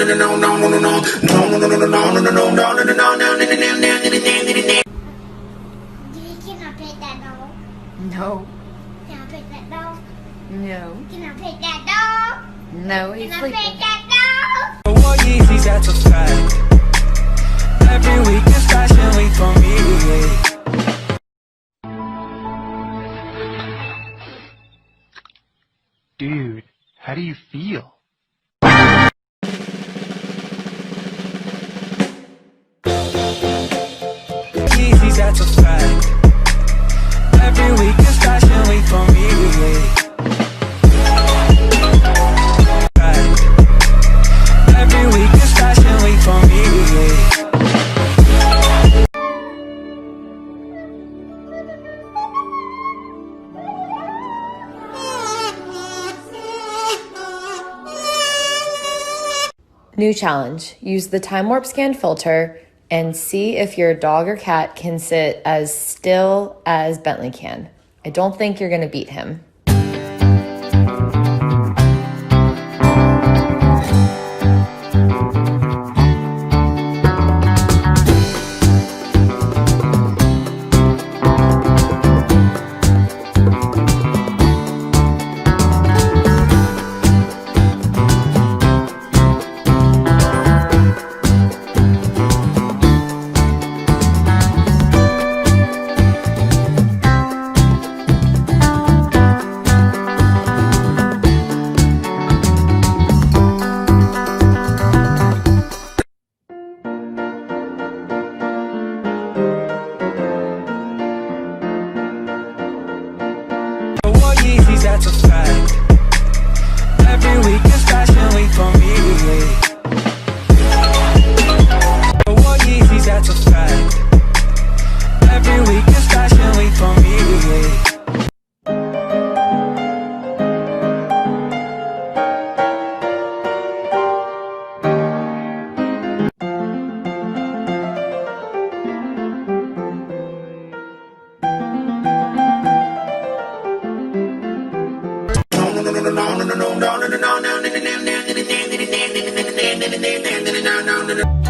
Can I pet that dog? No. Can I pet that dog? No. Can I pet that dog? No, he's Can I sleeping. pet that dog? What Yeezys, that's a fact. Every week is fashion week for me. Dude, how do you feel? Yeezys, that's a fact. Every week is fashion week for me. Every week is fashion week for me. New challenge. Use the time warp scan filter and see if your dog or cat can sit as still as Bentley can. I don't think you're gonna beat him. What Yeezys, that's a fact. Every week is fashion week for me. What Yeezys, that's a fact. Every week is fashion week for me. No.